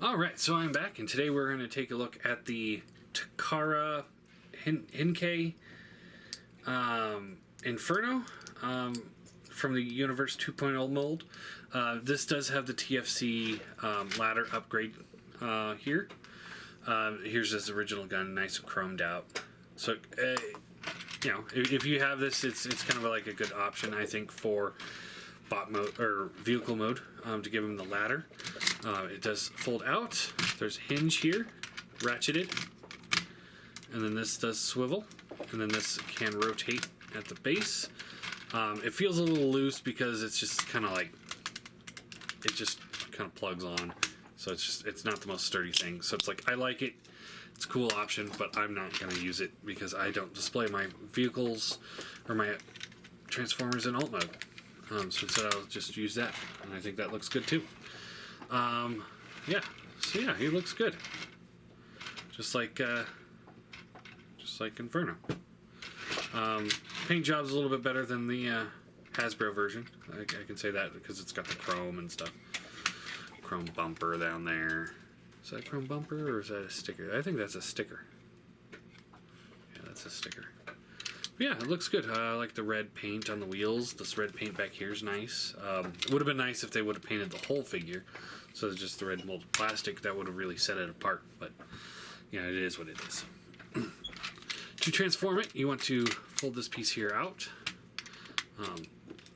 Alright, so I'm back, and today we're going to take a look at the Takara Henkei Inferno from the Universe 2.0 mold. This does have the TFC ladder upgrade here. Here's his original gun, nice and chromed out. So, you know, if you have this, it's kind of like a good option, I think, for bot mode or vehicle mode to give him the ladder. It does fold out. There's a hinge here, ratcheted, and then this does swivel, and then this can rotate at the base. It feels a little loose because it's just kind of like it just kind of plugs on, so it's not the most sturdy thing. So it's like, I like it. It's a cool option, but I'm not going to use it because I don't display my vehicles or my transformers in alt mode. So instead I'll just use that, and I think that looks good too. Yeah, so yeah, he looks good. Just like Inferno. Paint job's a little bit better than the Hasbro version. I can say that because it's got the chrome and stuff. Chrome bumper down there. Is that a chrome bumper or is that a sticker? I think that's a sticker. Yeah, that's a sticker. But yeah, it looks good. I like the red paint on the wheels. This red paint back here is nice. It would have been nice if they would have painted the whole figure. So it's just the red molded plastic. That would have really set it apart. But, yeah, it is what it is. To transform it, you want to fold this piece here out.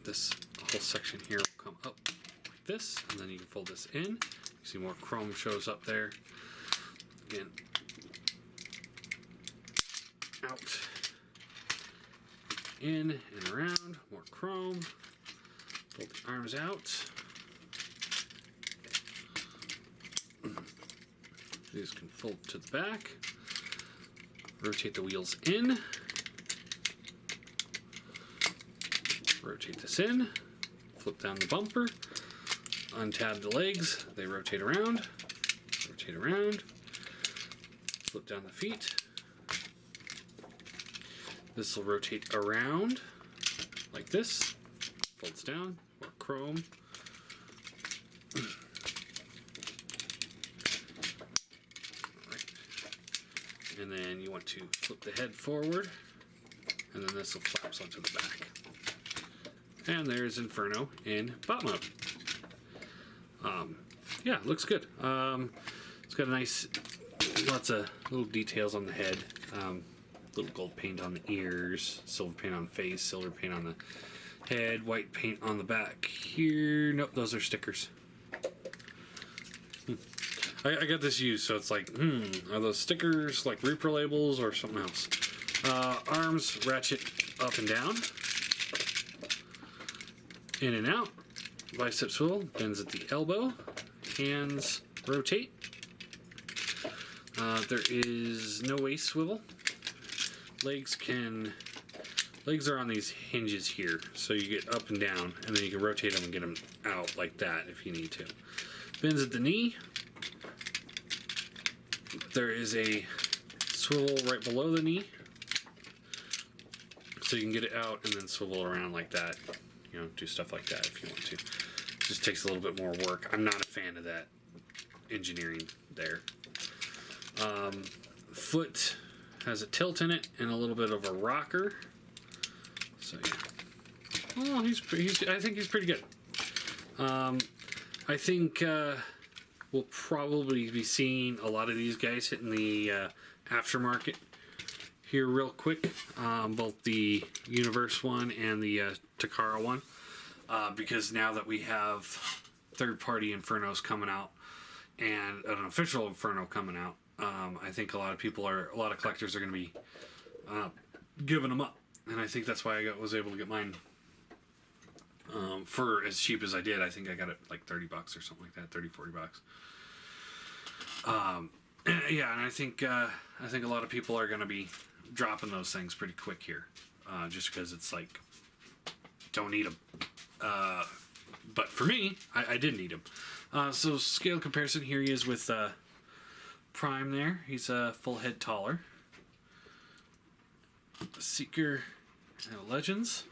This whole section here will come up like this. And then you can fold this in. You see more chrome shows up there. Again, out. In and around, more chrome. Pull the arms out. These can fold to the back. Rotate the wheels in. Rotate this in. Flip down the bumper. Untab the legs. They rotate around. Rotate around. Flip down the feet. This will rotate around like this. Folds down. More chrome. And then you want to flip the head forward, and then this will collapse onto the back. And there's Inferno in bot mode. Yeah, it looks good. It's got a nice, lots of little details on the head. Little gold paint on the ears, silver paint on the face, silver paint on the head, white paint on the back here. Nope, those are stickers. I got this used, so it's like, are those stickers like Reaper labels or something else? Arms ratchet up and down, in and out, bicep swivel, bends at the elbow, hands rotate. There is no waist swivel. Legs are on these hinges here, so you get up and down, and then you can rotate them and get them out like that if you need to. Bends at the knee. There is a swivel right below the knee, so you can get it out and then swivel around like that. You know, do stuff like that if you want to. It just takes a little bit more work. I'm not a fan of that engineering there. Foot has a tilt in it and a little bit of a rocker. So yeah, well, I think he's pretty good. I think we'll probably be seeing a lot of these guys hitting the aftermarket here real quick, both the Universe one and the Takara one, because now that we have third-party Infernos coming out and an official Inferno coming out, I think a lot of collectors are going to be giving them up, and I think that's why I was able to get mine for as cheap as I did. I think I got it like $30 or something like that, 30-40 bucks. Yeah, and I think a lot of people are going to be dropping those things pretty quick here, just because it's like, don't need them. But for me, I did need them. So scale comparison, here he is with Prime there. He's a full head taller. Seeker Legends.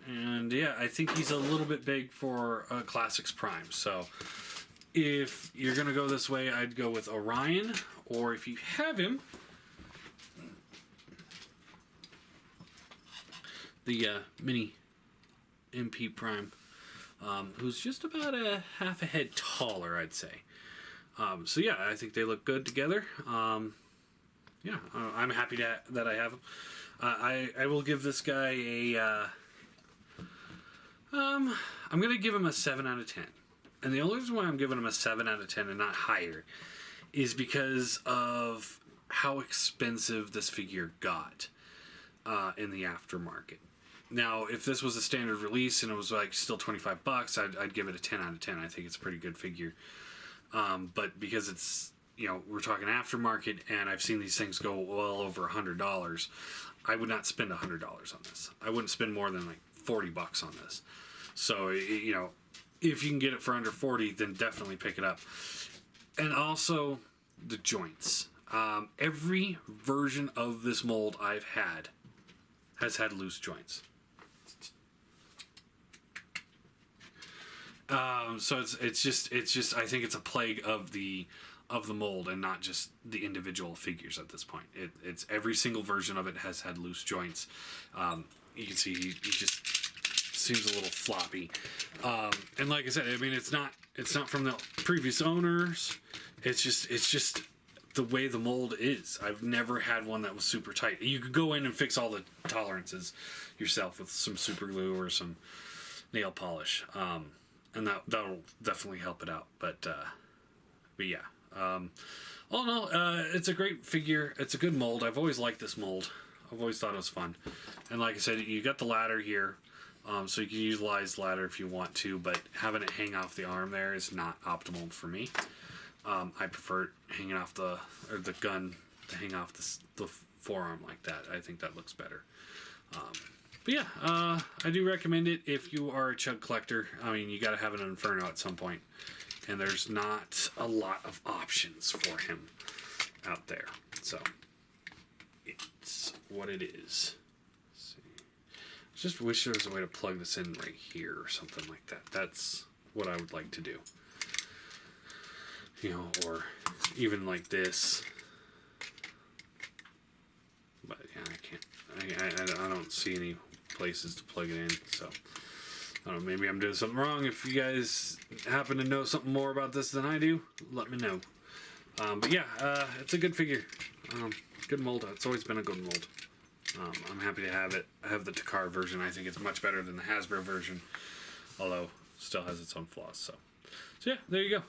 And yeah, I think he's a little bit big for Classics Prime. So If you're going to go this way, I'd go with Orion, or if you have him, the mini MP Prime, who's just about a half a head taller, I'd say. So yeah, I think they look good together. Yeah, I'm happy that I have them. I will give this guy a... I'm going to give him a 7 out of 10. And the only reason why I'm giving him a 7 out of 10 and not higher is because of how expensive this figure got in the aftermarket. Now, if this was a standard release and it was like still $25, I'd give it a 10 out of 10. I think it's a pretty good figure. But because it's, you know, we're talking aftermarket and I've seen these things go well over $100, I would not spend $100 on this. I wouldn't spend more than like $40 on this. So, you know, if you can get it for under 40, then definitely pick it up. And also the joints. Every version of this mold I've had has had loose joints. So it's just I think it's a plague of the mold and not just the individual figures at this point. It's every single version of it has had loose joints. You can see he just seems a little floppy. And like I said, I mean it's not from the previous owners. It's just the way the mold is. I've never had one that was super tight. You could go in and fix all the tolerances yourself with some super glue or some nail polish. And that'll definitely help it out. But yeah. All in all, it's a great figure. It's a good mold. I've always liked this mold. I've always thought it was fun. And like I said, you got the ladder here. So you can utilize the ladder if you want to, but having it hang off the arm there is not optimal for me. I prefer hanging off the gun to hang off the forearm like that. I think that looks better. But yeah, I do recommend it if you are a chug collector. I mean, you got to have an Inferno at some point, and there's not a lot of options for him out there. So it's what it is. Let's see. I just wish there was a way to plug this in right here or something like that. That's what I would like to do. You know, or even like this. But yeah, I can't. I don't see any places to plug it in. So I don't know. Maybe I'm doing something wrong. If you guys happen to know something more about this than I do, let me know. But yeah, it's a good figure. Good mold. It's always been a good mold. I'm happy to have it. I have the Takara version. I think it's much better than the Hasbro version, although still has its own flaws. So yeah, there you go.